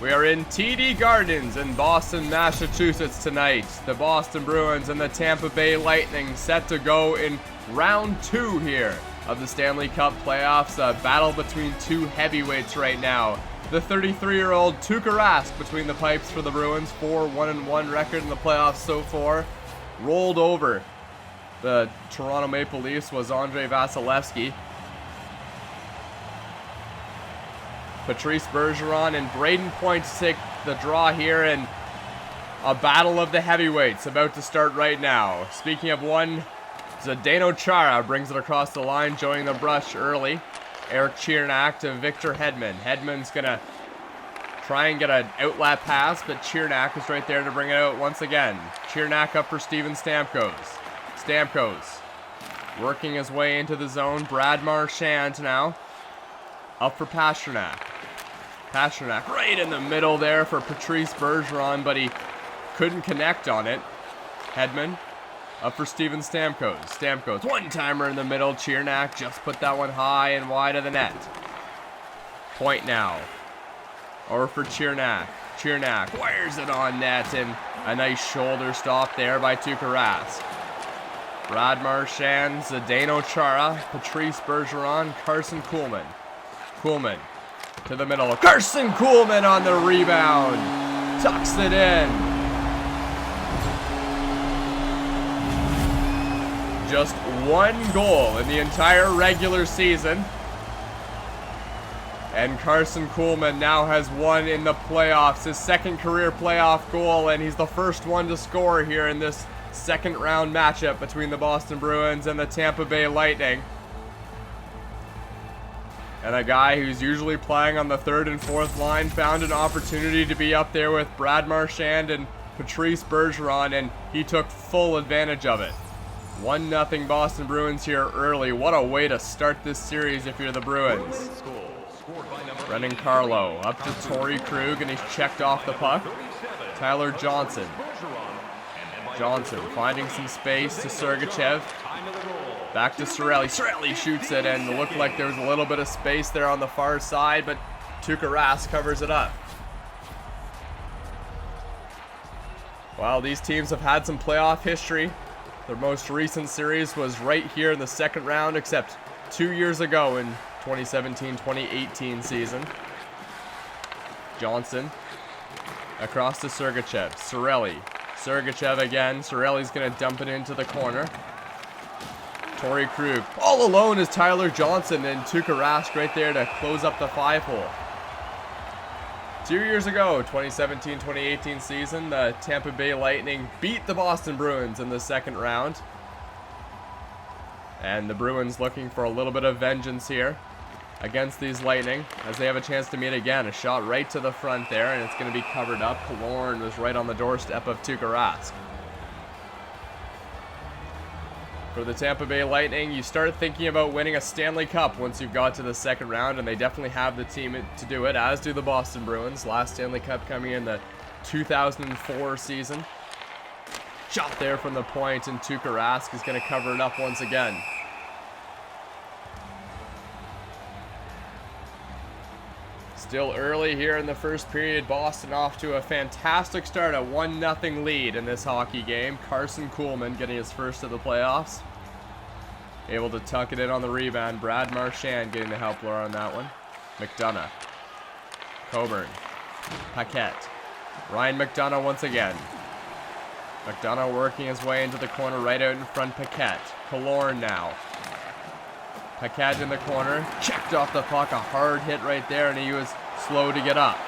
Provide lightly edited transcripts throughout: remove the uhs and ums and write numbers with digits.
We are in TD Gardens in Boston, Massachusetts tonight. The Boston Bruins and the Tampa Bay Lightning set to go in round 2 here of the Stanley Cup playoffs. A battle between two heavyweights right now. The 33-year-old Tuukka Rask between the pipes for the Bruins, 4-1-1 record in the playoffs so far. Rolled over the Toronto Maple Leafs was Andrei Vasilevsky. Patrice Bergeron and Braden Point to take the draw here, and a battle of the heavyweights about to start right now. Speaking of one, Zdeno Chara brings it across the line, joining the brush early. Eric Chernak to Victor Hedman. Hedman's gonna try and get an outlet pass, but Chernak is right there to bring it out once again. Chernak up for Steven Stamkos. Stamkos working his way into the zone. Brad Marchand now up for Pastrnak. Pastrnak right in the middle there for Patrice Bergeron, but he couldn't connect on it. Hedman up for Steven Stamkos. Stamkos, one-timer in the middle. Chernak just put that one high and wide of the net. Point now. Over for Chernak. Chernak wires it on net, and a nice shoulder stop there by Tuukka Rask. Brad Marchand, Zdeno Chara, Patrice Bergeron, Carson Kuhlman. Kuhlman to the middle. Carson Kuhlman on the rebound. Tucks it in. Just one goal in the entire regular season. And Carson Kuhlman now has one in the playoffs. His second career playoff goal, and he's the first one to score here in this second round matchup between the Boston Bruins and the Tampa Bay Lightning. And a guy who's usually playing on the third and fourth line found an opportunity to be up there with Brad Marchand and Patrice Bergeron, and he took full advantage of it. 1-0 Boston Bruins here early. What a way to start this series if you're the Bruins. Brendan Carlo up to Torrey Krug, and he's checked off the puck. Tyler Johnson. Johnson finding some space to Sergachev. Back to Cirelli. Cirelli shoots it, and it looked like there was a little bit of space there on the far side, but Tuukka Rask covers it up. Well, these teams have had some playoff history. Their most recent series was right here in the second round, except 2 years ago in 2017-2018 season. Johnson across to Sergachev. Cirelli. Sergachev again. Cirelli's going to dump it into the corner. Torrey Krug. All alone is Tyler Johnson, and Tuukka Rask right there to close up the 5-hole. 2 years ago, 2017-2018 season, the Tampa Bay Lightning beat the Boston Bruins in the second round. And the Bruins looking for a little bit of vengeance here against these Lightning as they have a chance to meet again. A shot right to the front there, and it's going to be covered up. Killorn was right on the doorstep of Tuukka Rask. For the Tampa Bay Lightning, you start thinking about winning a Stanley Cup once you've got to the second round, and they definitely have the team to do it, as do the Boston Bruins. Last Stanley Cup coming in the 2004 season. Shot there from the point, and Tuukka Rask is going to cover it up once again. Still early here in the first period. Boston off to a fantastic start, a 1-0 lead in this hockey game. Carson Kuhlman getting his first of the playoffs. Able to tuck it in on the rebound. Brad Marchand getting the help on that one. McDonough. Coburn. Paquette. Ryan McDonough once again. McDonough working his way into the corner right out in front. Paquette. Killorn now. Paquette in the corner, checked off the puck, a hard hit right there, and he was slow to get up.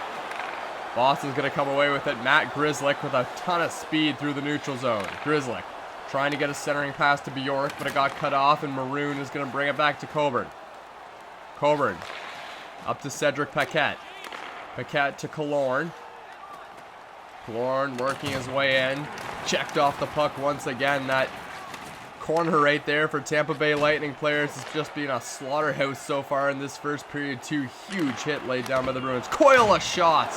Boston's going to come away with it. Matt Grzelcyk with a ton of speed through the neutral zone. Grzelcyk trying to get a centering pass to Bjork, but it got cut off, and Maroon is going to bring it back to Coburn. Coburn up to Cedric Paquette. Paquette to Killorn. Killorn working his way in, checked off the puck once again. That corner right there for Tampa Bay Lightning players has just been a slaughterhouse so far in this first period. 2 huge hit laid down by the Bruins. Coil a shot,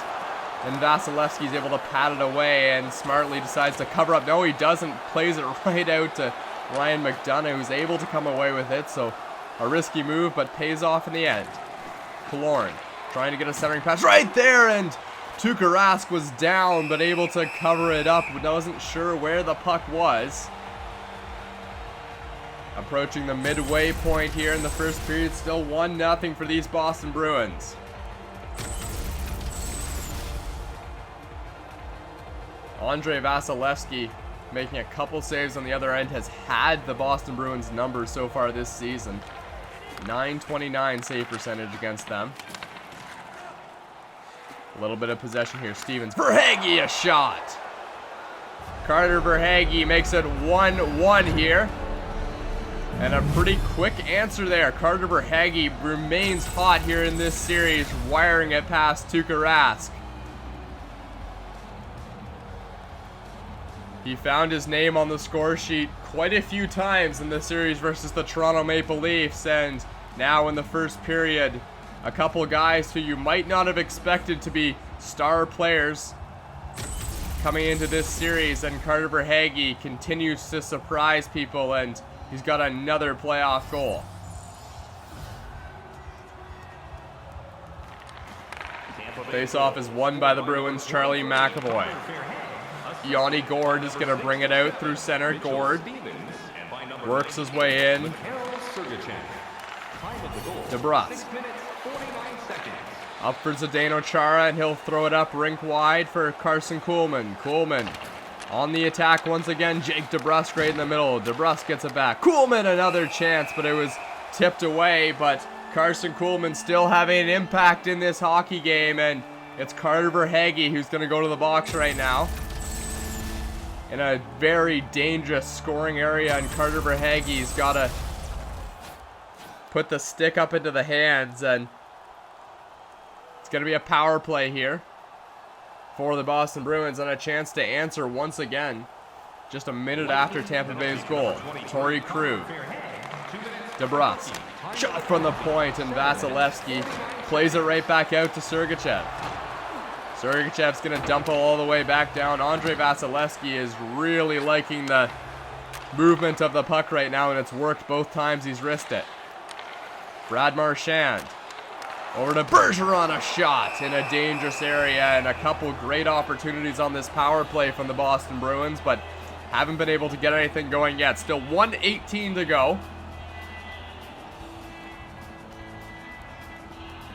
and Vasilevsky's able to pat it away and smartly decides to cover up. No, he doesn't. Plays it right out to Ryan McDonough, who's able to come away with it. So a risky move, but pays off in the end. Killorn trying to get a centering pass right there, and Tuukka Rask was down, but able to cover it up. Wasn't sure where the puck was. Approaching the midway point here in the first period. Still 1-0 for these Boston Bruins. Andrei Vasilevsky making a couple saves on the other end, has had the Boston Bruins numbers so far this season. .929 save percentage against them. A little bit of possession here. Stevens. Verhaeghe, a shot. Carter Verhaeghe makes it 1-1 here. And a pretty quick answer there. Carter Verhaeghe remains hot here in this series, wiring it past Tuukka Rask. He found his name on the score sheet quite a few times in the series versus the Toronto Maple Leafs, and now in the first period, a couple guys who you might not have expected to be star players coming into this series, and Carter Verhaeghe continues to surprise people, and he's got another playoff goal. Face-off is won by the Bruins, Charlie McAvoy. Yanni Gourde is going to bring it out through center. Gourde works his way in. DeBrusk. Up for Zdeno Chara, and he'll throw it up rink wide for Carson Kuhlman. Kuhlman on the attack once again. Jake DeBrusk right in the middle. DeBrusk gets it back. Kuhlman another chance, but it was tipped away. But Carson Kuhlman still having an impact in this hockey game, and it's Carter Verhaeghe who's going to go to the box right now. In a very dangerous scoring area, and Carter Verhaeghe's got to put the stick up into the hands, and it's going to be a power play here for the Boston Bruins, and a chance to answer once again just a minute after Tampa Bay's goal. Torrey Krug. DeBrusk. Shot from the point, and Vasilevsky plays it right back out to Sergachev. Sergachev's going to dump it all the way back down. Andrei Vasilevsky is really liking the movement of the puck right now, and it's worked both times he's risked it. Brad Marchand. Over to Bergeron, a shot in a dangerous area, and a couple great opportunities on this power play from the Boston Bruins, but haven't been able to get anything going yet. Still 1:18 to go.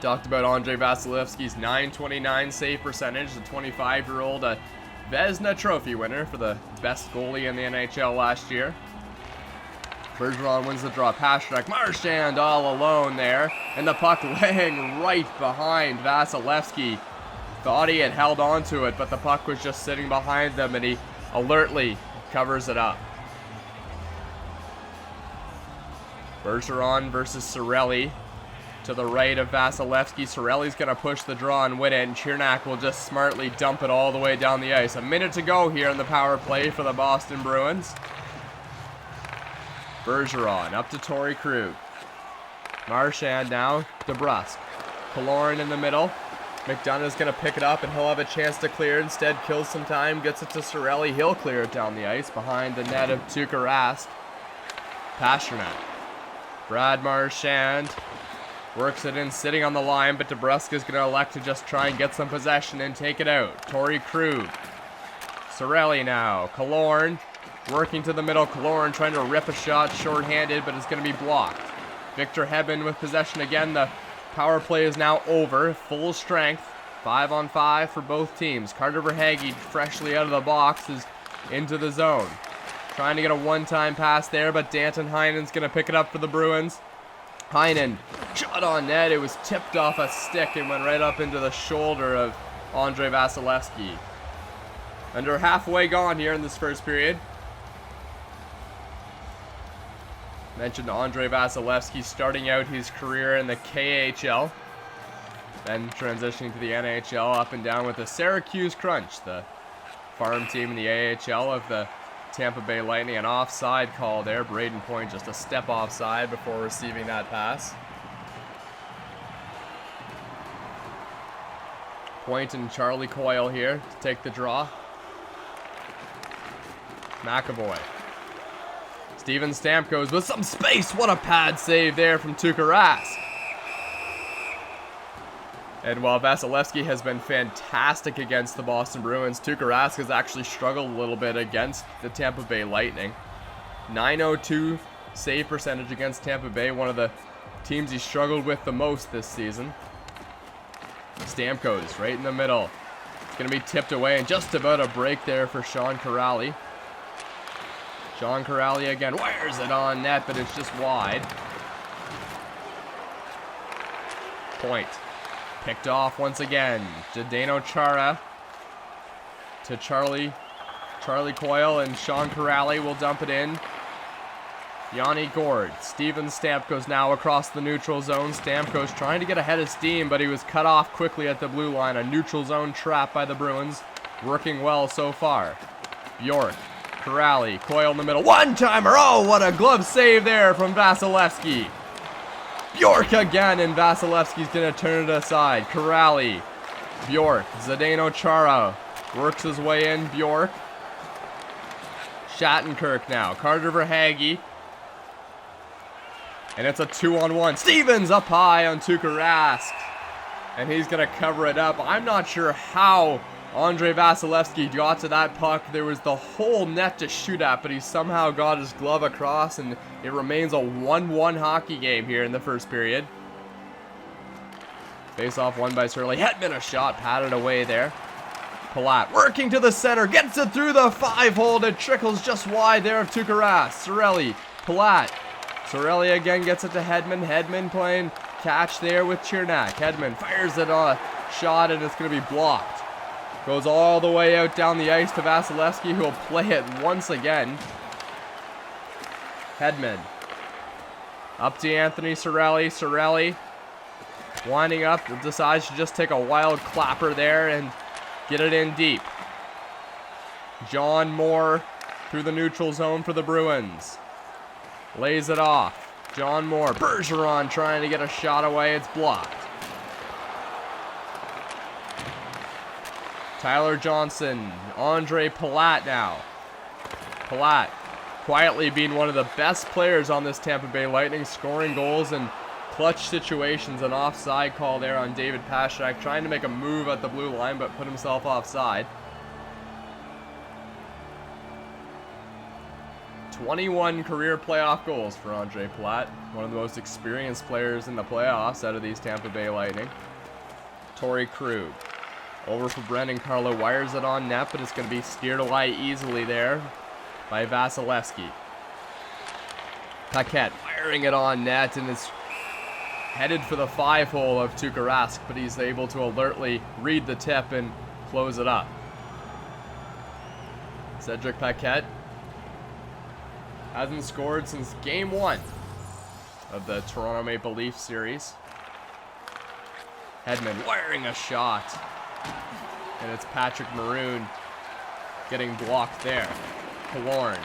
Talked about Andrei Vasilevsky's .929 save percentage, the 25-year-old, a Vezina Trophy winner for the best goalie in the NHL last year. Bergeron wins the draw. Pastrnak, Marchand all alone there, and the puck laying right behind Vasilevsky. Thought he had held on to it, but the puck was just sitting behind them, and he alertly covers it up. Bergeron versus Cirelli. To the right of Vasilevsky. Cirelli's going to push the draw and win it, and Chernak will just smartly dump it all the way down the ice. A minute to go here in the power play for the Boston Bruins. Bergeron up to Torrey Krug. Marchand now. DeBrusk. Killorn in the middle. McDonough's going to pick it up, and he'll have a chance to clear. Instead, kills some time. Gets it to Cirelli. He'll clear it down the ice behind the net of Tuukka Rask. Pastrnak. Brad Marchand. Works it in, sitting on the line, but DeBrusk is going to elect to just try and get some possession and take it out. Torrey Krug. Cirelli now. Killorn working to the middle. Killorn trying to rip a shot, short-handed, but it's going to be blocked. Victor Hedman with possession again. The power play is now over. Full strength. 5-on-5 for both teams. Carter Verhaeghe, freshly out of the box, is into the zone. Trying to get a one-time pass there, but Danton Heinen's going to pick it up for the Bruins. Heinen, shot on net. It was tipped off a stick and went right up into the shoulder of Andrei Vasilevsky. Under halfway gone here in this first period. Mentioned Andrei Vasilevsky starting out his career in the KHL, then transitioning to the NHL, up and down with the Syracuse Crunch, the farm team in the AHL of the Tampa Bay Lightning. An offside call there. Braden Point just a step offside before receiving that pass. Point and Charlie Coyle here to take the draw. McAvoy. Steven Stamkos with some space. What a pad save there from Tuukka Rask. And while Vasilevsky has been fantastic against the Boston Bruins, Tuukka Rask has actually struggled a little bit against the Tampa Bay Lightning. .902 save percentage against Tampa Bay, one of the teams he struggled with the most this season. Stamkos right in the middle. It's going to be tipped away and just about a break there for Sean Kuraly. Sean Kuraly again wires it on net, but it's just wide. Point. Picked off once again. Zdeno Chara to Charlie Coyle, and Sean Kuraly will dump it in. Yanni Gourde. Steven Stamkos now across the neutral zone. Stamkos trying to get ahead of steam, but he was cut off quickly at the blue line. A neutral zone trap by the Bruins. Working well so far. Bjork. Kuraly. Coyle in the middle. One-timer! Oh, what a glove save there from Vasilevsky. Bjork again, and Vasilevsky's going to turn it aside. Kuraly. Bjork. Zdeno Chara works his way in. Bjork. Shattenkirk now. Carter Verhaeghe. And it's a 2-on-1. Stevens up high on Tuukka Rask. And he's going to cover it up. I'm not sure how Andrei Vasilevsky got to that puck. There was the whole net to shoot at, but he somehow got his glove across, and it remains a 1-1 hockey game here in the first period. Face-off won by Surly. Hedman, a shot patted away there. Palat working to the center, gets it through the 5-hole. It trickles just wide there of Tuukka Rask. Cirelli, Palat. Cirelli again gets it to Hedman. Hedman playing catch there with Chernak. Hedman fires it on a shot, and it's going to be blocked. Goes all the way out down the ice to Vasilevsky, who will play it once again. Hedman. Up to Anthony Cirelli. Cirelli winding up, decides to just take a wild clapper there and get it in deep. John Moore through the neutral zone for the Bruins. Lays it off. John Moore. Bergeron trying to get a shot away. It's blocked. Tyler Johnson. Andre Palat now. Palat quietly being one of the best players on this Tampa Bay Lightning, scoring goals in clutch situations. An offside call there on David Pastrnak, trying to make a move at the blue line but put himself offside. 21 career playoff goals for Andre Palat, one of the most experienced players in the playoffs out of these Tampa Bay Lightning. Torrey Krug. Over for Brendan Carlo, wires it on net, but it's going to be steered away easily there by Vasilevsky. Paquette firing it on net, and it's headed for the 5-hole of Tuukka Rask, but he's able to alertly read the tip and close it up. Cedric Paquette hasn't scored since Game 1 of the Toronto Maple Leafs series. Hedman wiring a shot. And it's Patrick Maroon getting blocked there. Killorn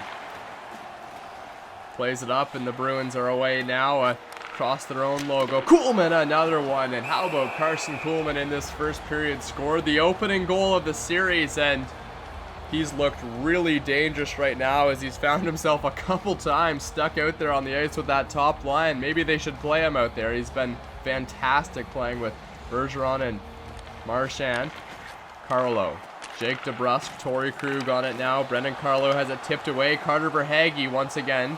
plays it up, and the Bruins are away now across their own logo. Kuhlman, another one. And how about Carson Kuhlman in this first period? Scored the opening goal of the series, and he's looked really dangerous right now as he's found himself a couple times stuck out there on the ice with that top line. Maybe they should play him out there. He's been fantastic playing with Bergeron and Marchand. Carlo. Jake DeBrusk. Torrey Krug on it now. Brendan Carlo has it tipped away. Carter Verhaeghe once again.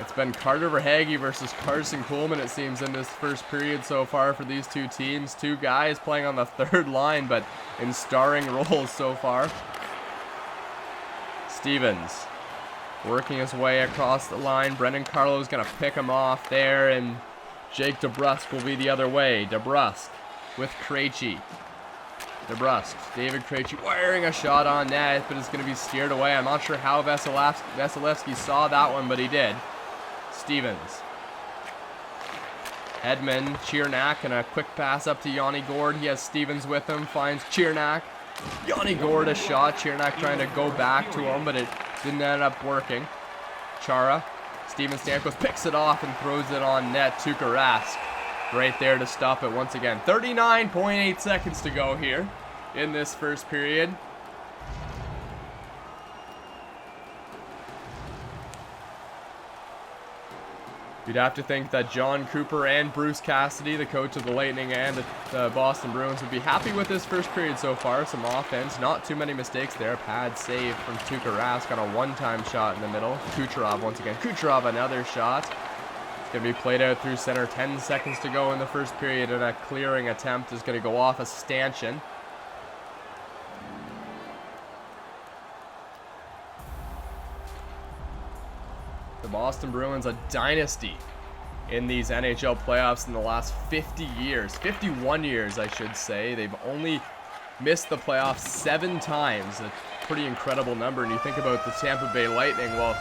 It's been Carter Verhaeghe versus Carson Kuhlman, it seems, in this first period so far for these two teams. Two guys playing on the third line, but in starring roles so far. Stevens working his way across the line. Brendan Carlo is going to pick him off there, and Jake DeBrusk will be the other way. DeBrusk with Krejci. DeBrusk, David Krejci wiring a shot on net, but it's going to be steered away. I'm not sure how Vasilevsky saw that one, but he did. Stevens. Hedman, Chernak, and a quick pass up to Yanni Gourde. He has Stevens with him, finds Chernak. Yanni Gourde a shot. Chernak trying to go back to him, but it didn't end up working. Chara. Steven Stamkos picks it off and throws it on net. Tuukka Rask right there to stop it once again. 39.8 seconds to go here in this first period. You'd have to think that John Cooper and Bruce Cassidy, the coach of the Lightning and the Boston Bruins, would be happy with this first period so far. Some offense, not too many mistakes there. Pad save from Tuukka Rask on a one-time shot in the middle. Kucherov once again. Kucherov another shot. It's going to be played out through center. 10 seconds to go in the first period, and a clearing attempt is going to go off a stanchion. The Boston Bruins, a dynasty in these NHL playoffs in the last 50 years. 51 years, I should say. They've only missed the playoffs 7 times. A pretty incredible number. And you think about the Tampa Bay Lightning, well,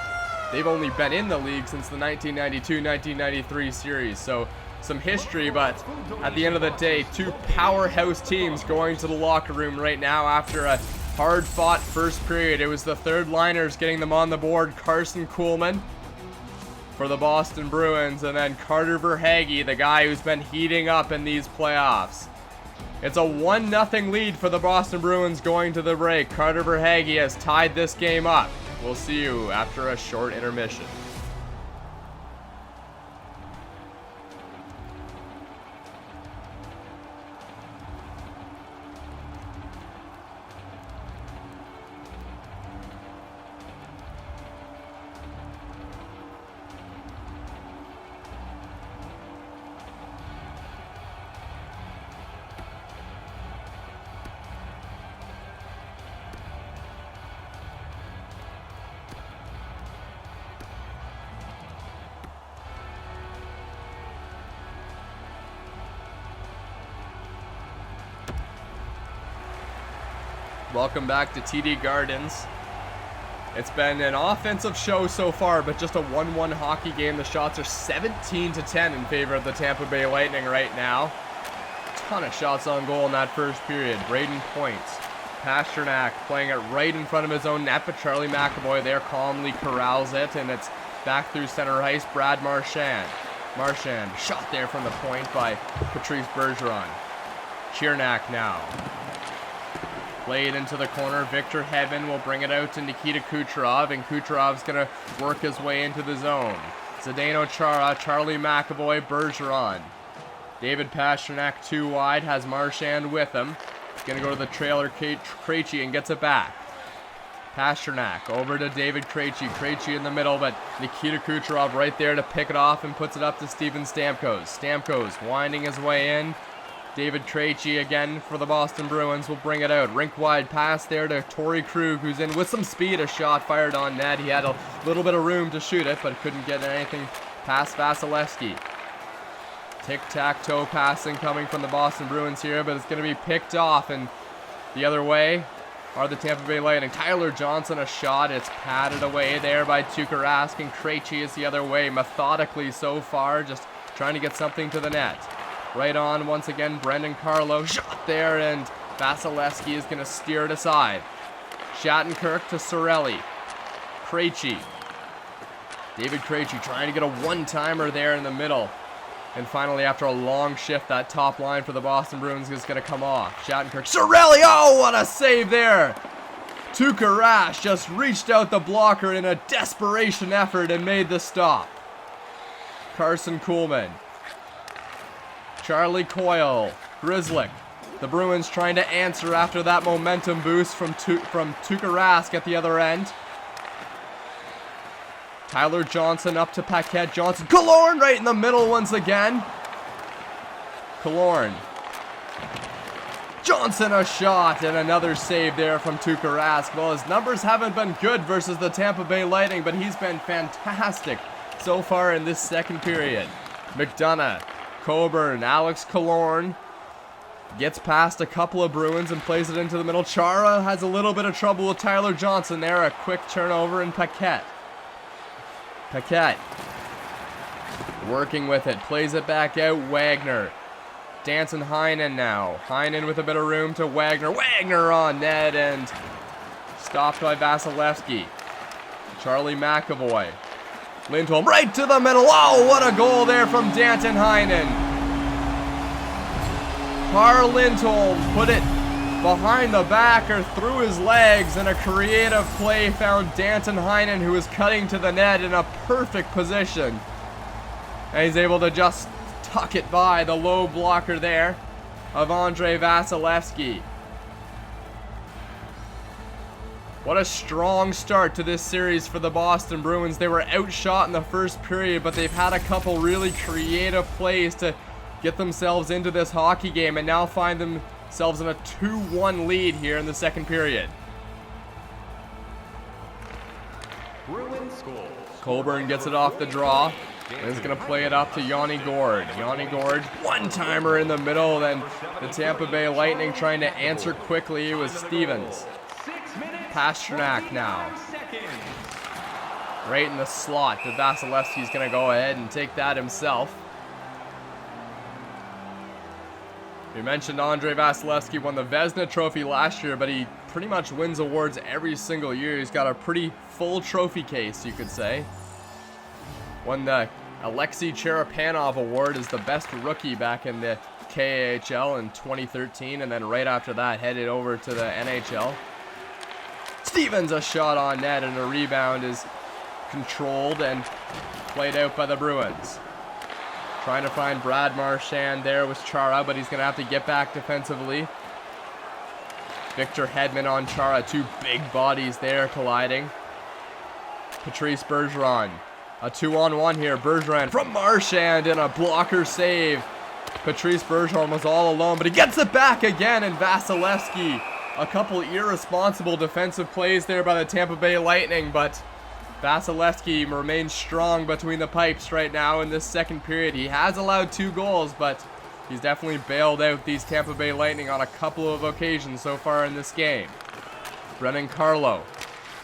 they've only been in the league since the 1992-1993 series. So some history, but at the end of the day, 2 powerhouse teams going to the locker room right now after a hard-fought first period. It was the third liners getting them on the board. Carson Kuhlman for the Boston Bruins, and then Carter Verhaeghe, the guy who's been heating up in these playoffs. It's a 1-0 lead for the Boston Bruins going to the break. Carter Verhaeghe has tied this game up. We'll see you after a short intermission. Welcome back to TD Gardens. It's been an offensive show so far, but just a 1-1 hockey game. The shots are 17-10 in favor of the Tampa Bay Lightning right now. Ton of shots on goal in that first period. Braden Points. Pasternak playing it right in front of his own net, but Charlie McAvoy there calmly corrals it, and it's back through center ice. Brad Marchand. Marchand, shot there from the point by Patrice Bergeron. Chiernak now. Played into the corner. Victor Hedman will bring it out to Nikita Kucherov, and Kucherov's going to work his way into the zone. Zdeno Chara, Charlie McAvoy, Bergeron. David Pasternak 2 wide, has Marchand with him. He's going to go to the trailer, Krejci, and gets it back. Pasternak over to David Krejci. Krejci in the middle, but Nikita Kucherov right there to pick it off and puts it up to Steven Stamkos. Stamkos winding his way in. David Krejci again for the Boston Bruins will bring it out. Rink wide pass there to Torrey Krug, who's in with some speed. A shot fired on net. He had a little bit of room to shoot it, but couldn't get anything past Vasilevsky. Tic-tac-toe passing coming from the Boston Bruins here, but it's going to be picked off, and the other way are the Tampa Bay Lightning. Tyler Johnson, a shot. It's patted away there by Tuukka Rask, and Krejci is the other way, methodically so far, just trying to get something to the net. Right on once again, Brendan Carlo, shot there, and Vasilevsky is going to steer it aside. Shattenkirk to Cirelli. Krejci. David Krejci trying to get a one-timer there in the middle. And finally, after a long shift, that top line for the Boston Bruins is going to come off. Shattenkirk, Cirelli, oh, what a save there! Tuukka Rask just reached out the blocker in a desperation effort and made the stop. Carson Kuhlman. Charlie Coyle, Grzelcyk. The Bruins trying to answer after that momentum boost from Tuukka Rask at the other end. Tyler Johnson up to Paquette. Johnson. Killorn right in the middle once again. Killorn. Johnson a shot, and another save there from Tuukka Rask. Well, his numbers haven't been good versus the Tampa Bay Lightning, but he's been fantastic so far in this second period. McDonough. Coburn, Alex Killorn gets past a couple of Bruins and plays it into the middle. Chara has a little bit of trouble with Tyler Johnson there. A quick turnover in Paquette. Paquette working with it, plays it back out. Wagner. Danson Heinen now. Heinen with a bit of room to Wagner. Wagner on net and stopped by Vasilevsky. Charlie McAvoy. Lindholm right to the middle. Oh, what a goal there from Danton Heinen. Carl Lindholm put it behind the back or through his legs, and a creative play found Danton Heinen, who was cutting to the net in a perfect position. And he's able to just tuck it by the low blocker there of Andrei Vasilevsky. What a strong start to this series for the Boston Bruins. They were outshot in the first period, but they've had a couple really creative plays to get themselves into this hockey game and now find themselves in a 2-1 lead here in the second period. Coburn gets it off the draw and is going to play it up to Yanni Gord. Yanni Gord, one-timer in the middle, then the Tampa Bay Lightning trying to answer quickly. It was Stevens. Pasternak now. Right in the slot, but Vasilevsky's going to go ahead and take that himself. We mentioned Andrei Vasilevsky won the Vezina Trophy last year, but he pretty much wins awards every single year. He's got a pretty full trophy case, you could say. Won the Alexei Cherepanov Award as the best rookie back in the KHL in 2013, and then right after that headed over to the NHL. Stevens, a shot on net, and a rebound is controlled and played out by the Bruins. Trying to find Brad Marchand there with Chara, but he's going to have to get back defensively. Victor Hedman on Chara, two big bodies there colliding. Patrice Bergeron, a 2-on-1 here. Bergeron from Marchand and a blocker save. Patrice Bergeron was all alone, but he gets it back again, and Vasilevsky. A couple irresponsible defensive plays there by the Tampa Bay Lightning, but Vasilevsky remains strong between the pipes right now in this second period. He has allowed 2 goals, but he's definitely bailed out these Tampa Bay Lightning on a couple of occasions so far in this game. Brennan Carlo.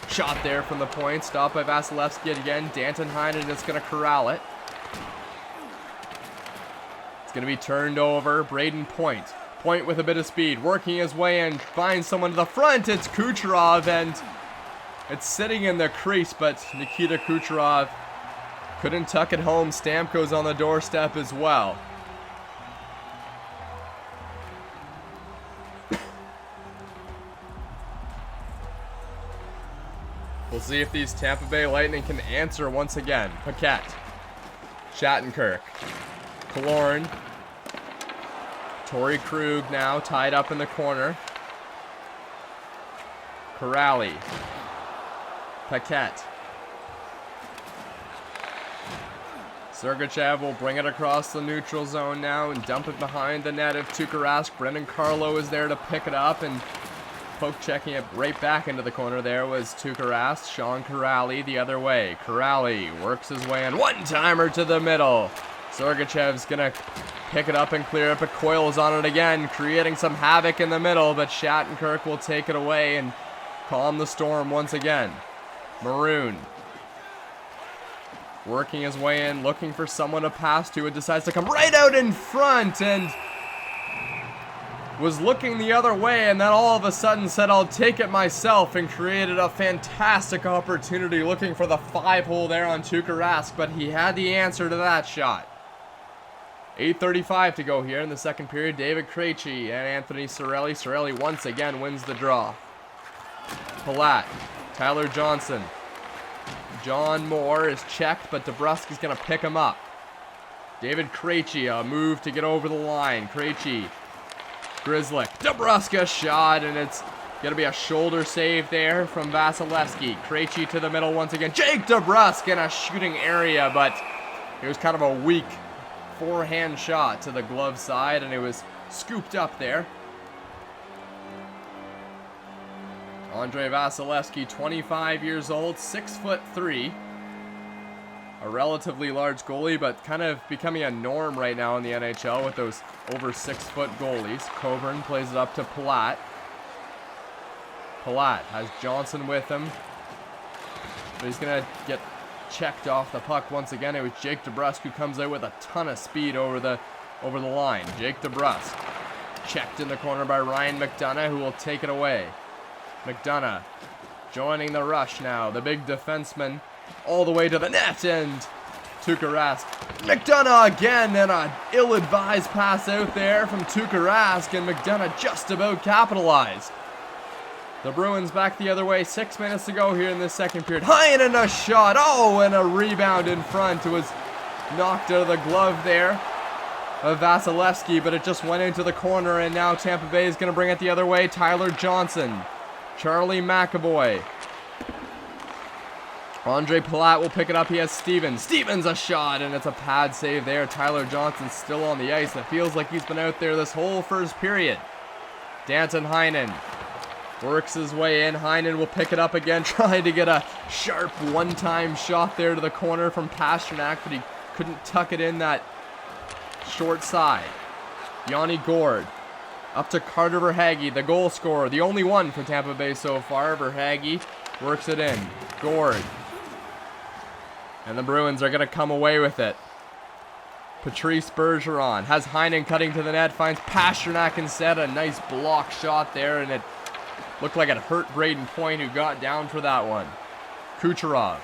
Shot there from the point, stopped by Vasilevsky again. Danton Heinen is going to corral it. It's going to be turned over. Braden Point. Point with a bit of speed, working his way in, finds someone to the front. It's Kucherov, and it's sitting in the crease, but Nikita Kucherov couldn't tuck it home. Stamkos on the doorstep as well. We'll see if these Tampa Bay Lightning can answer once again. Paquette, Shattenkirk, Killorn, Torrey Krug now tied up in the corner. Corrali. Paquette. Sergachev will bring it across the neutral zone now and dump it behind the net of Tuukka Rask. Brendan Carlo is there to pick it up, and poke checking it right back into the corner there was Tuukka Rask. Sean Corrali the other way. Corrali works his way in. One-timer to the middle. Sergachev's going to pick it up and clear it, but Coyle on it again, creating some havoc in the middle, but Shattenkirk will take it away and calm the storm once again. Maroon working his way in, looking for someone to pass to. It decides to come right out in front and was looking the other way, and then all of a sudden said, "I'll take it myself," and created a fantastic opportunity looking for the 5-hole there on Tuukka Rask, but he had the answer to that shot. 8:35 to go here in the second period. David Krejci and Anthony Cirelli. Cirelli once again wins the draw. Palat, Tyler Johnson. John Moore is checked, but DeBrusk is going to pick him up. David Krejci, a move to get over the line. Krejci, Grzelcyk, DeBrusk a shot, and it's going to be a shoulder save there from Vasilevsky. Krejci to the middle once again. Jake DeBrusk in a shooting area, but it was kind of a weak forehand shot to the glove side, and it was scooped up there. Andrei Vasilevsky, 25 years old, 6'3", a relatively large goalie, but kind of becoming a norm right now in the NHL with those over 6-foot goalies. Coburn plays it up to Palat. Palat has Johnson with him, but he's gonna get checked off the puck once again. It was Jake DeBrusk who comes out with a ton of speed over the line. Jake DeBrusk checked in the corner by Ryan McDonough, who will take it away. McDonough joining the rush now. The big defenseman all the way to the net, and Tuukka Rask. McDonough again, and an ill-advised pass out there from Tuukka Rask, and McDonough just about capitalized. The Bruins back the other way. 6 minutes to go here in this second period. Heinen a shot. Oh, and a rebound in front. It was knocked out of the glove there of Vasilevsky, but it just went into the corner, and now Tampa Bay is going to bring it the other way. Tyler Johnson, Charlie McAvoy. Andre Palat will pick it up. He has Stevens. Stevens a shot, and it's a pad save there. Tyler Johnson still on the ice. It feels like he's been out there this whole first period. Danton Heinen works his way in. Heinen will pick it up again, trying to get a sharp one-time shot there to the corner from Pasternak, but he couldn't tuck it in that short side. Yanni Gourde up to Carter Verhaeghe, the goal scorer, the only one for Tampa Bay so far. Verhaeghe works it in. Gourde. And the Bruins are going to come away with it. Patrice Bergeron has Heinen cutting to the net, finds Pasternak instead. A nice block shot there, and it looked like it hurt Braden Point, who got down for that one. Kucherov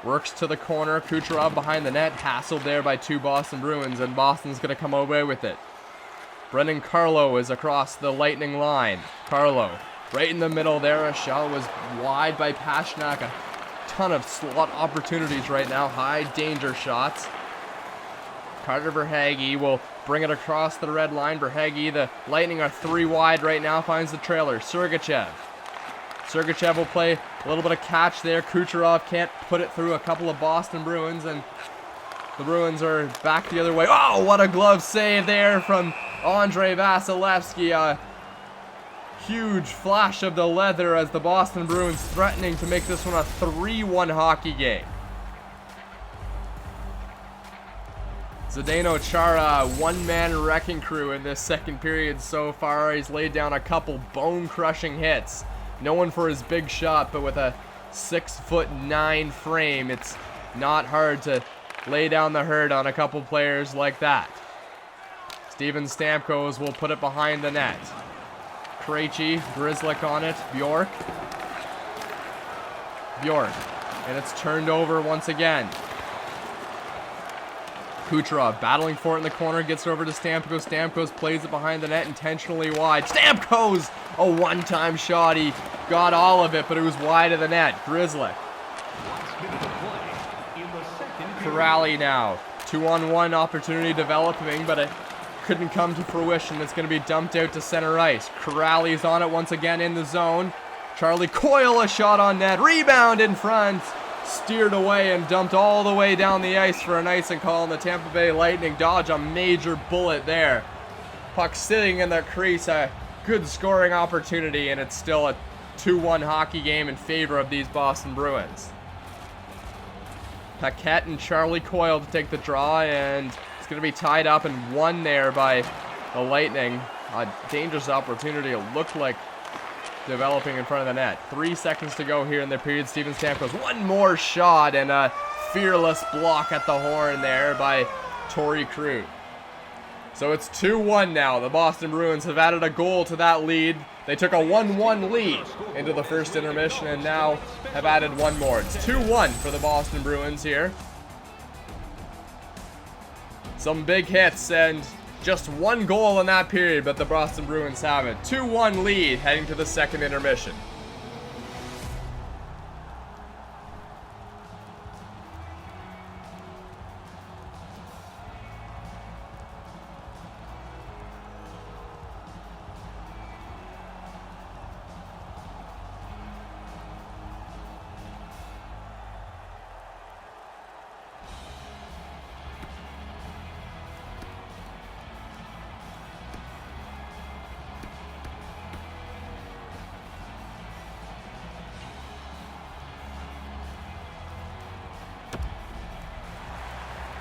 works to the corner. Kucherov behind the net, hassled there by two Boston Bruins, and Boston's going to come away with it. Brendan Carlo is across the Lightning line. Carlo right in the middle there. A shot was wide by Pasternak. A ton of slot opportunities right now. High danger shots. Carter Verhaeghe will bring it across the red line. Verhaeghe, the Lightning are 3 wide right now, finds the trailer. Sergachev. Sergachev will play a little bit of catch there. Kucherov can't put it through a couple of Boston Bruins, and the Bruins are back the other way. Oh, what a glove save there from Andre Vasilevsky. A huge flash of the leather as the Boston Bruins threatening to make this one a 3-1 hockey game. Zdeno Chara, one-man wrecking crew in this second period so far. He's laid down a couple bone-crushing hits. Known for his big shot, but with a 6'9" frame, it's not hard to lay down the hurt on a couple players like that. Steven Stamkos will put it behind the net. Krejci, Grzelcyk on it. Bjork. And it's turned over once again. Kucherov battling for it in the corner, gets it over to Stamkos. Stamkos plays it behind the net, intentionally wide. Stamkos! A one-time shot. He got all of it, but it was wide of the net. Grzelcyk. Corrali now. 2-on-1 opportunity developing, but it couldn't come to fruition. It's going to be dumped out to center ice. Corrali's on it once again in the zone. Charlie Coyle, a shot on net. Rebound in front. Steered away and dumped all the way down the ice for an icing call, and the Tampa Bay Lightning dodge a major bullet there. Puck sitting in the crease, a good scoring opportunity, and it's still a 2-1 hockey game in favor of these Boston Bruins. Paquette and Charlie Coyle to take the draw, and it's going to be tied up and won there by the Lightning. A dangerous opportunity, it looked like, developing in front of the net. 3 seconds to go here in the period. Steven Stamkos, one more shot, and a fearless block at the horn there by Torrey Krug. So it's 2-1 now. The Boston Bruins have added a goal to that lead. They took a 1-1 lead into the first intermission and now have added one more. It's 2-1 for the Boston Bruins here. Some big hits and just one goal in that period, but the Boston Bruins have it. 2-1 lead heading to the second intermission.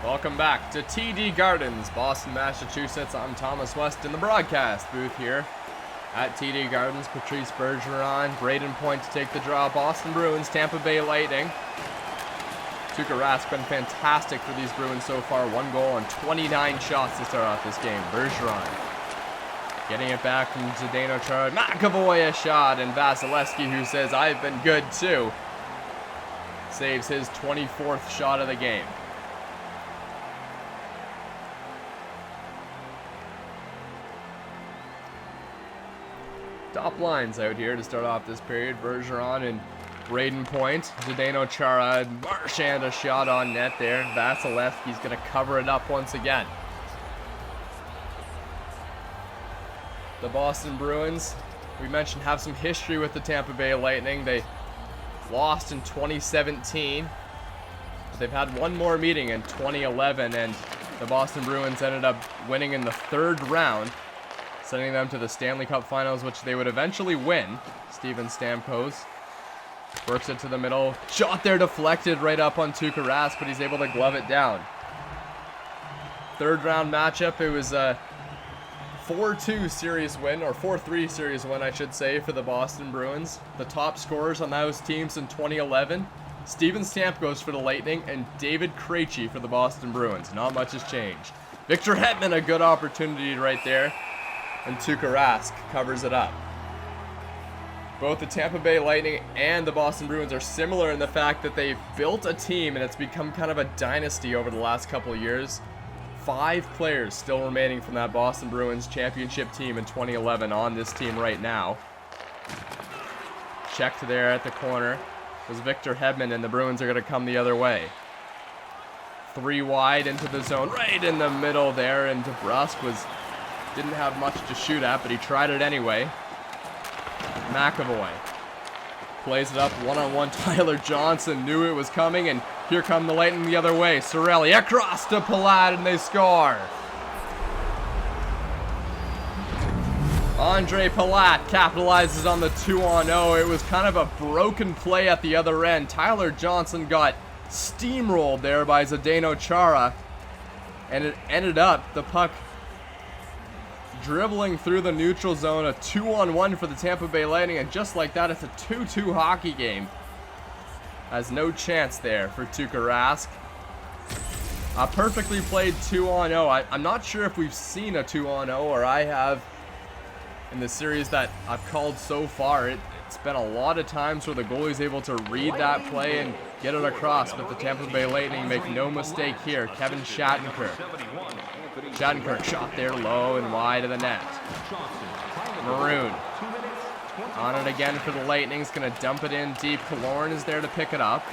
Welcome back to TD Gardens, Boston, Massachusetts. I'm Thomas West in the broadcast booth here at TD Gardens. Patrice Bergeron, Braden Point to take the draw. Boston Bruins, Tampa Bay Lightning. Tuukka Rask been fantastic for these Bruins so far. 1 goal and 29 shots to start off this game. Bergeron getting it back from Zdeno Chara. McAvoy a shot, and Vasilevsky, who says, "I've been good too," saves his 24th shot of the game. Top lines out here to start off this period. Bergeron and Braden Point, Zdeno Chara, Marchand a shot on net there. Vasilevsky's going to cover it up once again. The Boston Bruins, we mentioned, have some history with the Tampa Bay Lightning. They lost in 2017. They've had one more meeting in 2011, and the Boston Bruins ended up winning in the third round, sending them to the Stanley Cup Finals, which they would eventually win. Steven Stamkos works it to the middle. Shot there deflected right up on Tuukka Rask, but he's able to glove it down. Third round matchup, it was a 4-2 series win, or 4-3 series win, I should say, for the Boston Bruins. The top scorers on those teams in 2011, Steven Stamkos for the Lightning and David Krejci for the Boston Bruins. Not much has changed. Victor Hedman, a good opportunity right there, and Tuukka Rask covers it up. Both the Tampa Bay Lightning and the Boston Bruins are similar in the fact that they've built a team and it's become kind of a dynasty over the last couple of years. 5 players still remaining from that Boston Bruins championship team in 2011 on this team right now. Checked there at the corner was Victor Hedman, and the Bruins are going to come the other way. 3 wide into the zone, right in the middle there, and DeBrusk didn't have much to shoot at, but he tried it anyway. McAvoy plays it up one-on-one. Tyler Johnson knew it was coming, and here come the Lightning the other way. Cirelli across to Palat, and they score. Andre Palat capitalizes on the 2-on-0. It was kind of a broken play at the other end. Tyler Johnson got steamrolled there by Zdeno Chara, and it ended up the puck dribbling through the neutral zone. A 2-on-1 for the Tampa Bay Lightning, and just like that, it's a 2-2 hockey game. Has no chance there for Tuukka Rask. A perfectly played 2-on-0. I'm not sure if we've seen a 2-on-0, or I have, in the series that I've called so far. It's been a lot of times where the goalie's able to read that play and get it across, but the Tampa Bay Lightning make no mistake here. Kevin Shattenkirk. Shattenkirk shot there low and wide of the net. Maroon on it again for the Lightning. He's going to dump it in deep. Killorn is there to pick it up.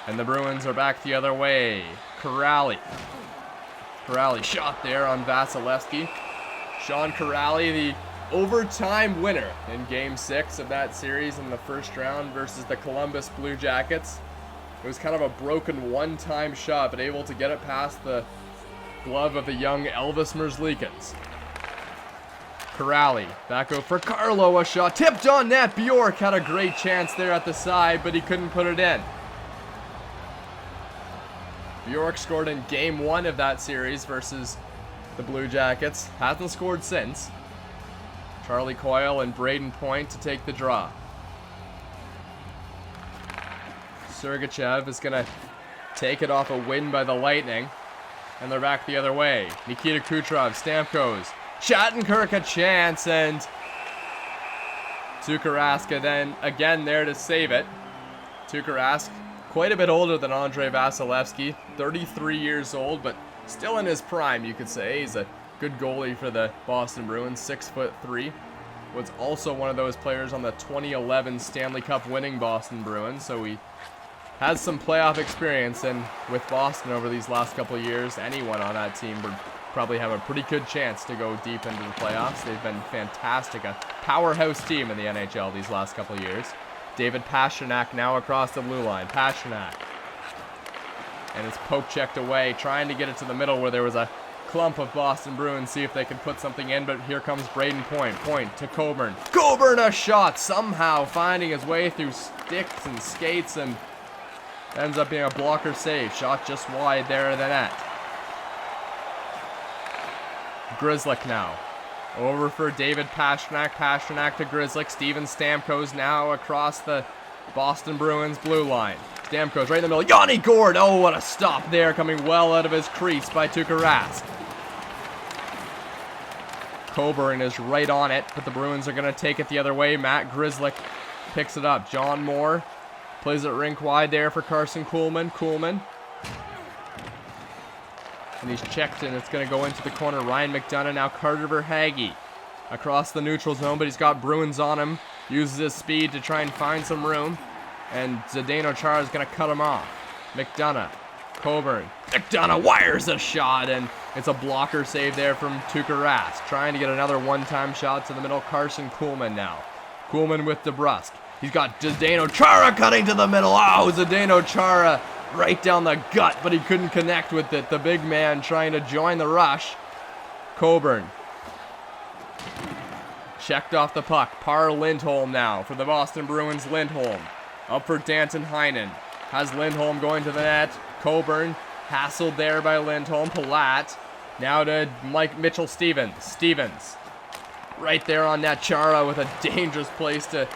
And the Bruins are back the other way. Kuraly shot there on Vasilevsky. Sean Kuraly, the overtime winner in Game 6 of that series in the first round versus the Columbus Blue Jackets. It was kind of a broken one-time shot, but able to get it past the glove of the young Elvis Merzlikins. Kuraly back out for Carlo, a shot tipped on net. Bjork had a great chance there at the side, but he couldn't put it in. Bjork scored in Game 1 of that series versus the Blue Jackets. Hasn't scored since. Charlie Coyle and Braden Point to take the draw. Sergachev is going to take it off a win by the Lightning. And they're back the other way. Nikita Kucherov, Stamkos. Shattenkirk a chance, and Tuukka Rask then again there to save it. Tuukka Rask, quite a bit older than Andre Vasilevsky, 33 years old, but still in his prime, you could say. He's a good goalie for the Boston Bruins, 6'3". Was also one of those players on the 2011 Stanley Cup winning Boston Bruins, so he has some playoff experience, and with Boston over these last couple of years, anyone on that team would probably have a pretty good chance to go deep into the playoffs. They've been fantastic, a powerhouse team in the NHL these last couple of years. David Pastrnak now across the blue line. Pastrnak. And it's poke checked away, trying to get it to the middle where there was a clump of Boston Bruins, see if they can put something in, but here comes Braden Point. Point to Coburn. Coburn a shot, somehow finding his way through sticks and skates, and ends up being a blocker save. Shot just wide there in the net. Grzelcyk now. Over for David Pastrnak. Pastrnak to Grzelcyk. Steven Stamkos now across the Boston Bruins blue line. Stamkos right in the middle. Yanni Gourde. Oh, what a stop there, coming well out of his crease by Tuukka Rask. Coburn is right on it, but the Bruins are going to take it the other way. Matt Grzelcyk picks it up. John Moore plays it rink wide there for Carson Kuhlman. And he's checked, and it's going to go into the corner. Ryan McDonough, now Carter Verhaeghe across the neutral zone, but he's got Bruins on him. uses his speed to try and find some room. And Zdeno Chara is going to cut him off. McDonough. Coburn. McDonough wires a shot, and it's a blocker save there from Tuukka Rask. Trying to get another one-time shot to the middle. Carson Kuhlman now. Kuhlman with DeBrusque. He's got Zdeno Chara cutting to the middle. Oh, Zdeno Chara right down the gut, but he couldn't connect with it. The big man trying to join the rush. Coburn. Checked off the puck. Par Lindholm now for the Boston Bruins. Lindholm up for Danton Heinen. Has Lindholm going to the net. Coburn hassled there by Lindholm. Palat now to Mitchell Stevens. Stevens right there on net. Chara with a dangerous place to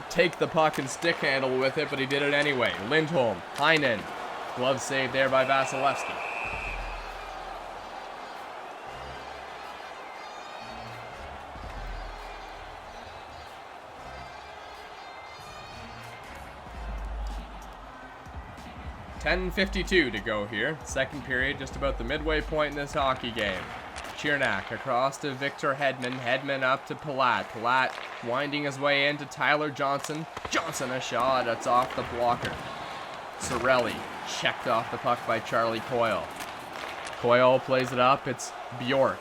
take the puck and stick handle with it, but he did it anyway. Lindholm, Heinen, glove save there by Vasilevsky. .52 to go here. Second period, just about the midway point in this hockey game. Chiernak across to Victor Hedman. Hedman up to Palat. Palat winding his way into Tyler Johnson. Johnson a shot. That's off the blocker. Cirelli checked off the puck by Charlie Coyle. Coyle plays it up. It's Bjork.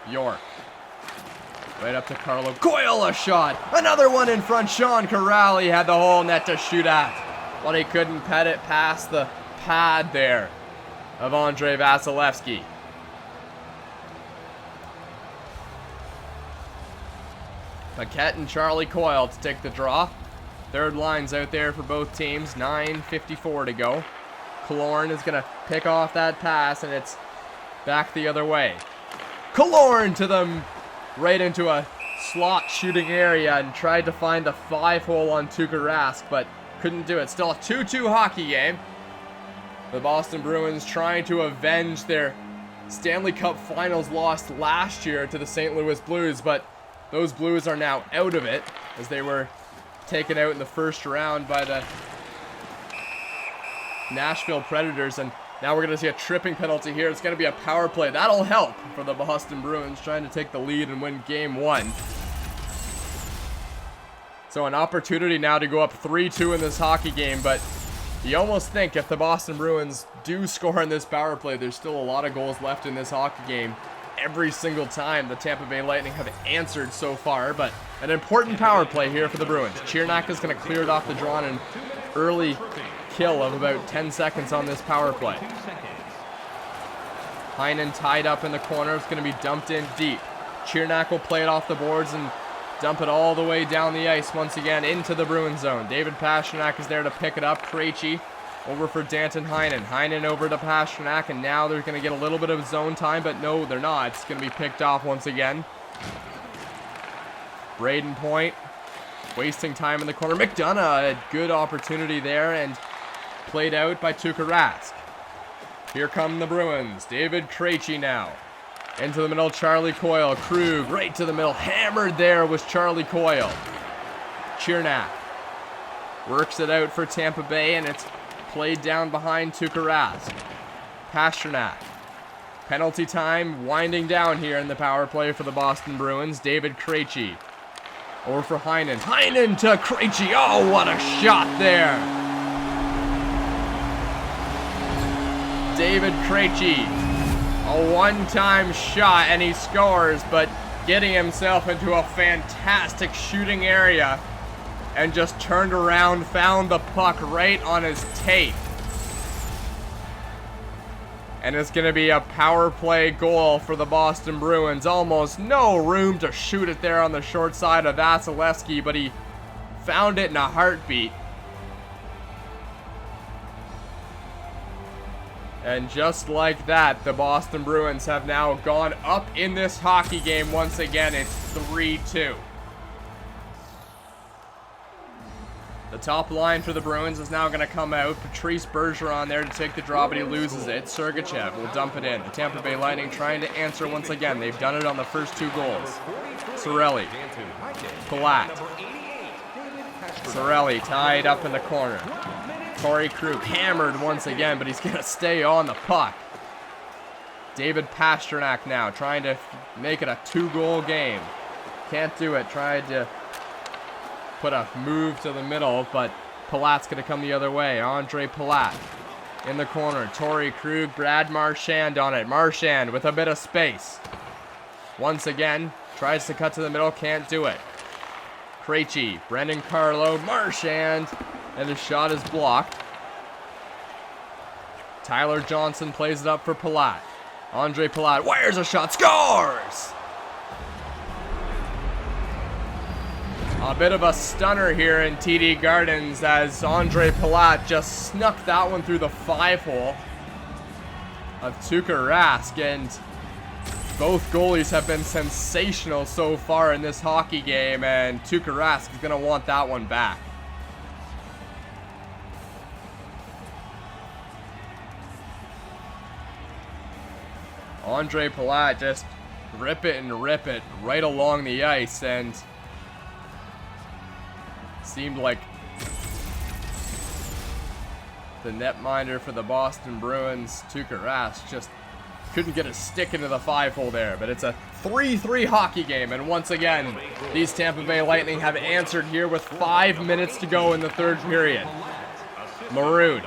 Bjork. Right up to Carlo. Coyle a shot. Another one in front. Sean Corrali had the whole net to shoot at. But he couldn't pet it past the pad there of Andrei Vasilevsky. Paquette and Charlie Coyle to take the draw. Third line's out there for both teams. 9:54 to go. Killorn is going to pick off that pass, and it's back the other way. Killorn to them right into a slot shooting area and tried to find the 5-hole on Tuukka Rask, but couldn't do it. Still a 2-2 hockey game. The Boston Bruins trying to avenge their Stanley Cup Finals loss last year to the St. Louis Blues, but those Blues are now out of it as they were taken out in the first round by the Nashville Predators, and now we're going to see a tripping penalty here. It's going to be a power play. That'll help for the Boston Bruins trying to take the lead and win game one. So an opportunity now to go up 3-2 in this hockey game, but you almost think if the Boston Bruins do score in this power play, there's still a lot of goals left in this hockey game. Every single time the Tampa Bay Lightning have answered so far, but an important power play here for the Bruins. Chiernak is going to clear it off the draw in an early kill of about 10 seconds on this power play. Heinen tied up in the corner. It's going to be dumped in deep. Chiernak will play it off the boards and dump it all the way down the ice once again into the Bruins zone. David Pastrnak is there to pick it up. Krejci over for Danton Heinen. Heinen over to Pastrnak, and now they're going to get a little bit of zone time, but no, they're not. It's going to be picked off once again. Braden Point wasting time in the corner. McDonough, a good opportunity there, and played out by Tuukka Rask. Here come the Bruins. David Krejci now. Into the middle, Charlie Coyle. Krug right to the middle. Hammered there was Charlie Coyle. Chiernak works it out for Tampa Bay, and it's played down behind Tuukka Rask. Pastrnak. Penalty time winding down here in the power play for the Boston Bruins. David Krejci. Over for Heinen. Heinen to Krejci. Oh, what a shot there. David Krejci. A one-time shot, and he scores, but getting himself into a fantastic shooting area and just turned around, found the puck right on his tape. And it's going to be a power play goal for the Boston Bruins. Almost no room to shoot it there on the short side of Vasilevsky, but he found it in a heartbeat. And just like that, the Boston Bruins have now gone up in this hockey game once again. It's 3-2. The top line for the Bruins is now going to come out. Patrice Bergeron there to take the draw, but he loses it. Sergachev will dump it in. The Tampa Bay Lightning trying to answer once again. They've done it on the first two goals. Cirelli. Palat. Cirelli tied up in the corner. Torrey Krug hammered once again, but he's going to stay on the puck. David Pastrnak now trying to make it a 2-goal game. Can't do it. Tried to put a move to the middle, but Palat's going to come the other way. Andre Palat in the corner. Torrey Krug, Brad Marchand on it. Marchand with a bit of space. Once again, tries to cut to the middle, can't do it. Krejci, Brendan Carlo, Marchand, and the shot is blocked. Tyler Johnson plays it up for Palat. Andre Palat wires a shot, scores! A bit of a stunner here in TD Gardens as Andre Palat just snuck that one through the 5-hole of Tuukka Rask, and both goalies have been sensational so far in this hockey game, and Tuukka Rask is going to want that one back. Andre Palat just rip it right along the ice, and seemed like the netminder for the Boston Bruins, Tuukka Rask, just couldn't get a stick into the 5-hole there. But it's a 3-3 hockey game, and once again, these Tampa Bay Lightning have answered here with 5 minutes to go in the third period. Maroon.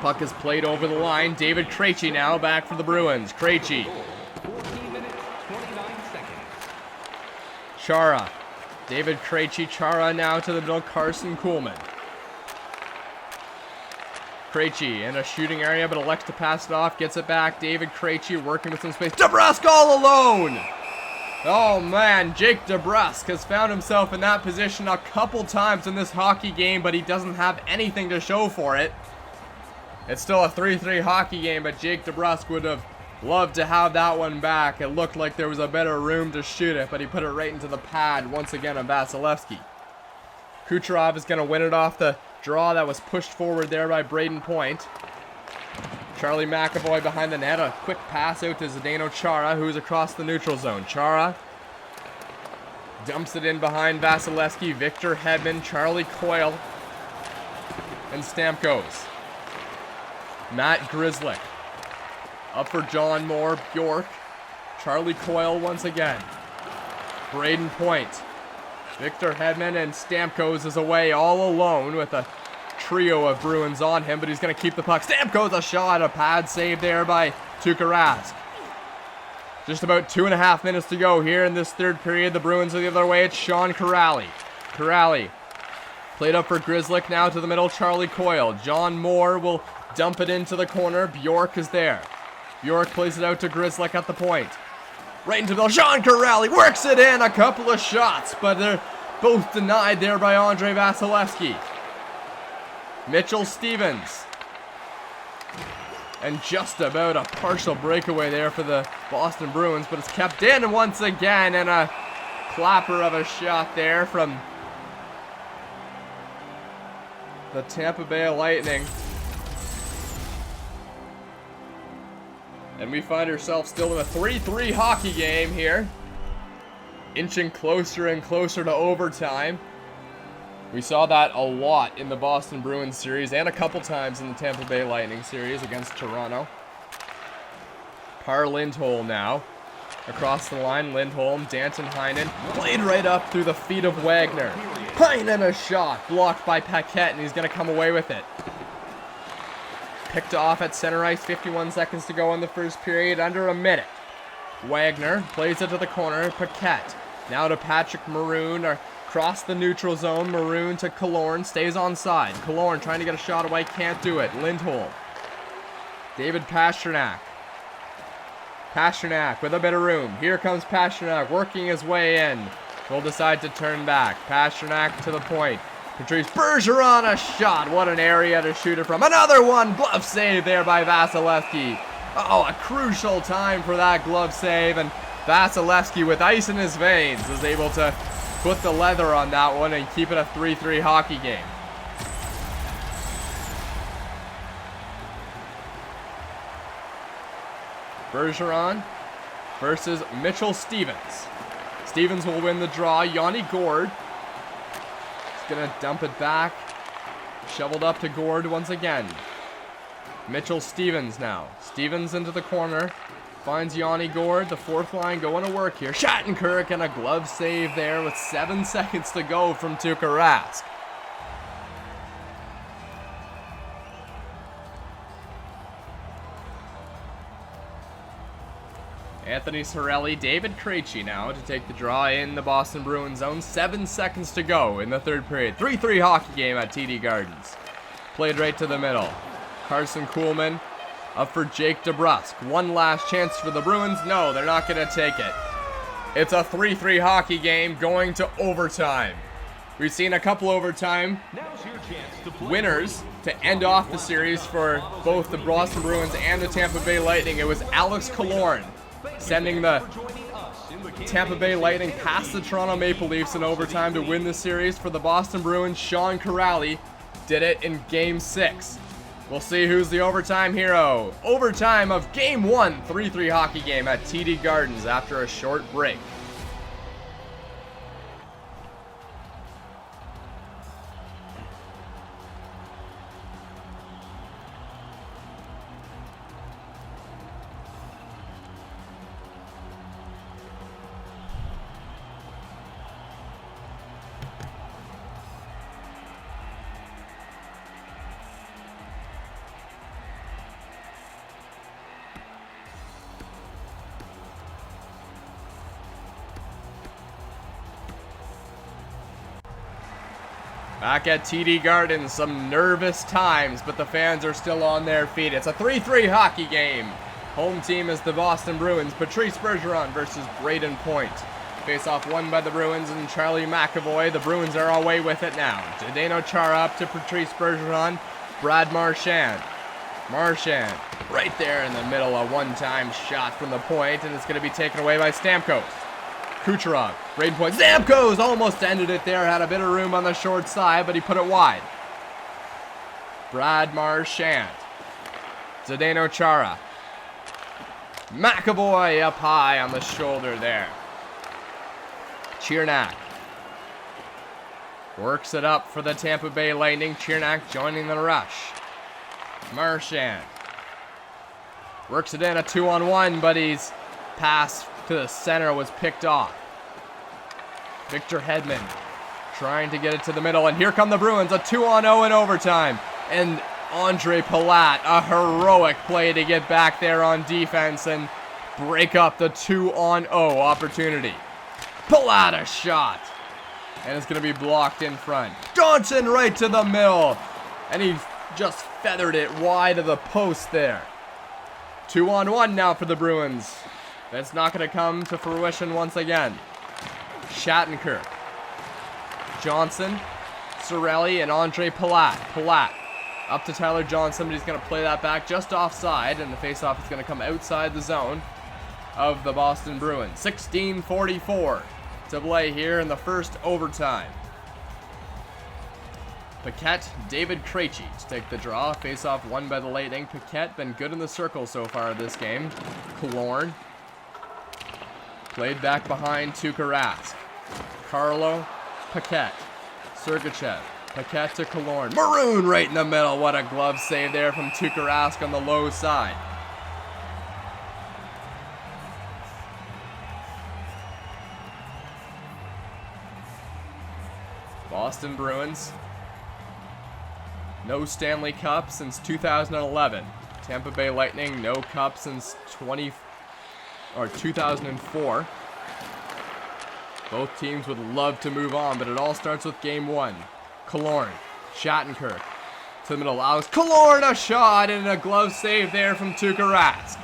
Puck is played over the line. David Krejci now back for the Bruins. Krejci. Chara. David Krejci, Chara now to the middle. Carson Kuhlman. Krejci in a shooting area, but elects to pass it off. Gets it back. David Krejci working with some space. DeBrusk all alone! Oh man, Jake DeBrusk has found himself in that position a couple times in this hockey game, but he doesn't have anything to show for it. It's still a 3-3 hockey game, but Jake DeBrusk would have loved to have that one back. It looked like there was a better room to shoot it, but he put it right into the pad once again on Vasilevsky. Kucherov is going to win it off the draw that was pushed forward there by Braden Point. Charlie McAvoy behind the net. A quick pass out to Zdeno Chara, who's across the neutral zone. Chara dumps it in behind Vasilevsky. Victor Hedman, Charlie Coyle, and Stamkos. Matt Grzelcyk up for John Moore. Bjork. Charlie Coyle once again. Braden Point. Victor Hedman, and Stamkos is away all alone with a trio of Bruins on him, but he's going to keep the puck. Stamkos, a shot, a pad save there by Tuukka Rask. Just about 2.5 minutes to go here in this third period. The Bruins are the other way. It's Sean Kuraly. Kuraly played up for Grzelcyk, now to the middle. Charlie Coyle. John Moore will dump it into the corner. Bjork is there. Bjork plays it out to Grzelcyk at the point. Right into the middle. Sean Kuraly works it in. A couple of shots, but they're both denied there by Andre Vasilevsky. Mitchell Stevens. And just about a partial breakaway there for the Boston Bruins, but it's kept in once again, and a clapper of a shot there from the Tampa Bay Lightning. And we find ourselves still in a 3-3 hockey game here. Inching closer and closer to overtime. We saw that a lot in the Boston Bruins series and a couple times in the Tampa Bay Lightning series against Toronto. Par Lindholm now. Across the line, Lindholm, Danton Heinen. Played right up through the feet of Wagner. Heinen, a shot. Blocked by Paquette, and he's going to come away with it. Picked off at center ice, 51 seconds to go in the first period, under a minute. Wagner plays it to the corner, Paquette. Now to Patrick Maroon, across the neutral zone. Maroon to Killorn, stays onside. Killorn trying to get a shot away, can't do it. Lindholm. David Pastrnak. Pastrnak with a bit of room. Here comes Pastrnak working his way in. Will decide to turn back. Pastrnak to the point. Patrice Bergeron, a shot. What an area to shoot it from. Another one. Glove save there by Vasilevsky. Oh, a crucial time for that glove save. And Vasilevsky, with ice in his veins, is able to put the leather on that one and keep it a 3-3 hockey game. Bergeron versus Mitchell Stevens. Stevens will win the draw. Yanni Gourde is going to dump it back. Shoveled up to Gourde once again. Mitchell Stevens now. Stevens into the corner. Finds Yanni Gord, the fourth line going to work here. Shattenkirk and a glove save there with 7 seconds to go from Tuukka Rask. Anthony Cirelli, David Krejci now to take the draw in the Boston Bruins zone. 7 seconds to go in the third period. 3-3 hockey game at TD Gardens. Played right to the middle. Carson Kuhlman up for Jake DeBrusk. One last chance for the Bruins. No, they're not going to take it. It's a 3-3 hockey game going to overtime. We've seen a couple overtime winners to end off the series for both the Boston Bruins and the Tampa Bay Lightning. It was Alex Killorn sending the Tampa Bay Lightning past the Toronto Maple Leafs in overtime to win the series. For the Boston Bruins, Sean Kuraly did it in Game 6. We'll see who's the overtime hero. Overtime of Game 1, 3-3 hockey game at TD Gardens after a short break. Back at TD Gardens, some nervous times, but the fans are still on their feet. It's a 3-3 hockey game. Home team is the Boston Bruins. Patrice Bergeron versus Braden Point. Face-off won by the Bruins and Charlie McAvoy. The Bruins are away with it now. Zdeno Chara up to Patrice Bergeron. Brad Marchand. Marchand right there in the middle, a one-time shot from the point, and it's going to be taken away by Stamkos. Kucherov, Braden Point, Stamkos almost ended it there, had a bit of room on the short side, but he put it wide. Brad Marchand, Zdeno Chara, McAvoy up high on the shoulder there. Chiernak works it up for the Tampa Bay Lightning. Chiernak joining the rush. Marchand works it in, a 2-on-1, but he's pass to the center was picked off. Victor Hedman trying to get it to the middle, and here come the Bruins, a 2-on-0 in overtime. And Andre Palat, a heroic play to get back there on defense and break up the 2-on-0 opportunity. Palat a shot, and it's going to be blocked in front. Johnson right to the middle, and he just feathered it wide of the post there. 2-on-1 now for the Bruins. That's not going to come to fruition once again. Shattenkirk, Johnson, Cirelli, and Andre Palat. Palat up to Tyler Johnson, but he's going to play that back just offside, and the faceoff is going to come outside the zone of the Boston Bruins. 16:44 to play here in the first overtime. Paquette, David Krejci to take the draw. Faceoff won by the Lightning. Paquette been good in the circle so far this game. Killorn played back behind Tuukka Rask. Carlo, Paquette, Sergachev, Paquette to Killorn. Maroon right in the middle. What a glove save there from Tuukka Rask on the low side. Boston Bruins, no Stanley Cup since 2011. Tampa Bay Lightning, no cup since 2004. Both teams would love to move on, but it all starts with Game 1. Killorn, Shattenkirk to the middle. Alex Killorn, a shot and a glove save there from Tuukka Rask.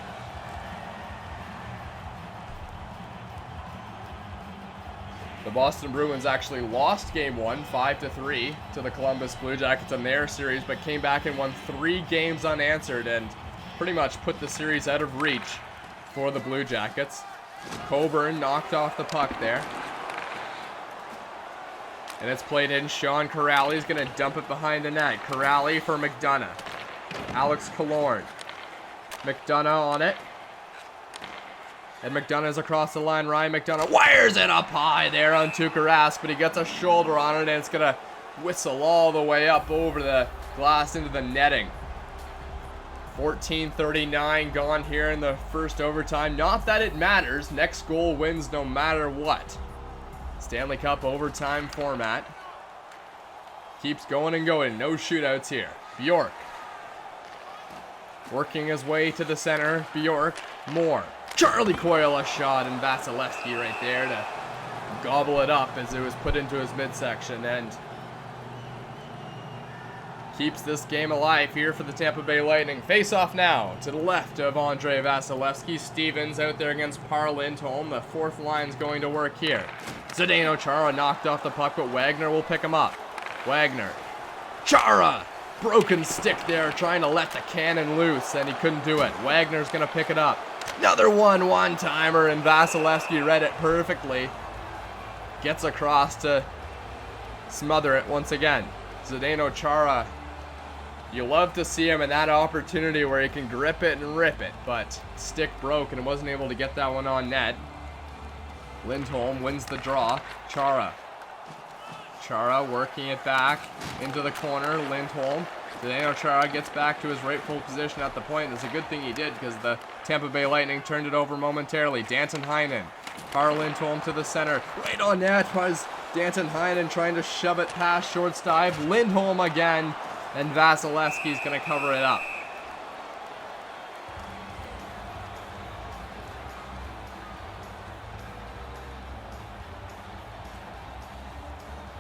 The Boston Bruins actually lost Game 1, 5-3 to the Columbus Blue Jackets in their series, but came back and won 3 games unanswered and pretty much put the series out of reach for the Blue Jackets. Coburn knocked off the puck there. And it's played in. Sean Kuraly is going to dump it behind the net. Kuraly for McDonough. Alex Killorn. McDonough on it. And McDonough's across the line. Ryan McDonough wires it up high there on Tuukka Rask, but he gets a shoulder on it, and it's going to whistle all the way up over the glass into the netting. 14:39 gone here in the first overtime. Not that it matters. Next goal wins no matter what. Stanley Cup overtime format. Keeps going and going. No shootouts here. Bjork. Working his way to the center. Bjork. More. Charlie Coyle a shot, and Vasilevsky right there to gobble it up as it was put into his midsection, and keeps this game alive here for the Tampa Bay Lightning. Face off now to the left of Andrei Vasilevsky. Stevens out there against Lindholm. The fourth line's going to work here. Zdeno Chara knocked off the puck, but Wagner will pick him up. Wagner. Chara! Broken stick there, trying to let the cannon loose, and he couldn't do it. Wagner's going to pick it up. Another one-timer, and Vasilevsky read it perfectly. Gets across to smother it once again. Zdeno Chara, you love to see him in that opportunity where he can grip it and rip it, but stick broke and wasn't able to get that one on net. Lindholm wins the draw. Chara working it back into the corner. Lindholm. Zdeno Chara gets back to his rightful position at the point. It's a good thing he did because the Tampa Bay Lightning turned it over momentarily. Danton Heinen. Lindholm to the center. Right on net was Danton Heinen trying to shove it past shortstop. Lindholm again. And Vasilevsky's going to cover it up.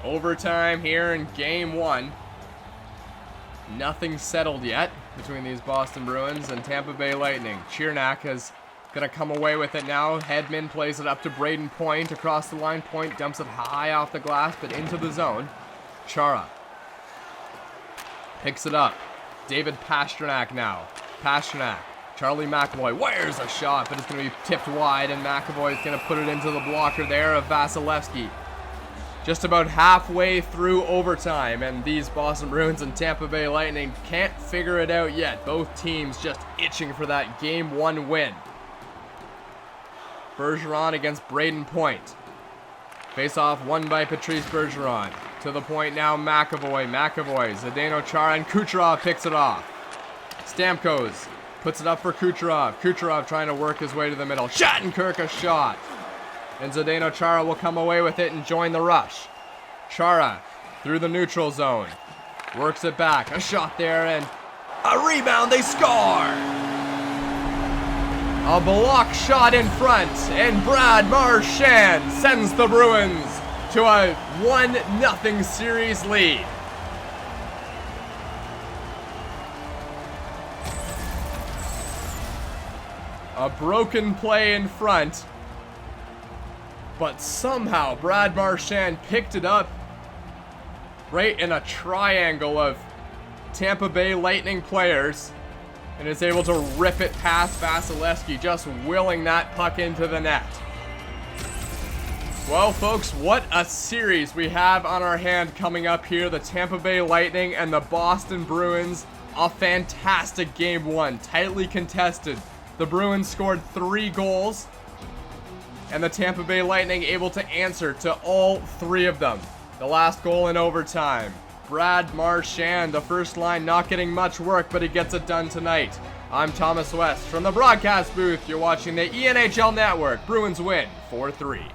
Overtime here in game one. Nothing settled yet between these Boston Bruins and Tampa Bay Lightning. Chiernak is going to come away with it now. Hedman plays it up to Braden Point across the line. Point dumps it high off the glass, but into the zone. Chara picks it up. David Pastrnak now. Pastrnak. Charlie McAvoy wires a shot, but it's going to be tipped wide, and McAvoy is going to put it into the blocker there of Vasilevsky. Just about halfway through overtime, and these Boston Bruins and Tampa Bay Lightning can't figure it out yet. Both teams just itching for that Game 1 win. Bergeron against Braden Point. Face-off won by Patrice Bergeron. To the point now, McAvoy, Zdeno Chara, and Kucherov picks it off. Stamkos puts it up for Kucherov. Kucherov trying to work his way to the middle. Shattenkirk a shot. And Zdeno Chara will come away with it and join the rush. Chara through the neutral zone. Works it back. A shot there and a rebound. They score! A block shot in front. And Brad Marchand sends the Bruins to a 1-0 series lead. A broken play in front. But somehow Brad Marchand picked it up right in a triangle of Tampa Bay Lightning players and is able to rip it past Vasilevsky, just willing that puck into the net. Well, folks, what a series we have on our hand coming up here. The Tampa Bay Lightning and the Boston Bruins. A fantastic Game 1, tightly contested. The Bruins scored 3 goals. And the Tampa Bay Lightning able to answer to all 3 of them. The last goal in overtime. Brad Marchand, the first line, not getting much work, but he gets it done tonight. I'm Thomas West from the broadcast booth. You're watching the ENHL Network. Bruins win 4-3.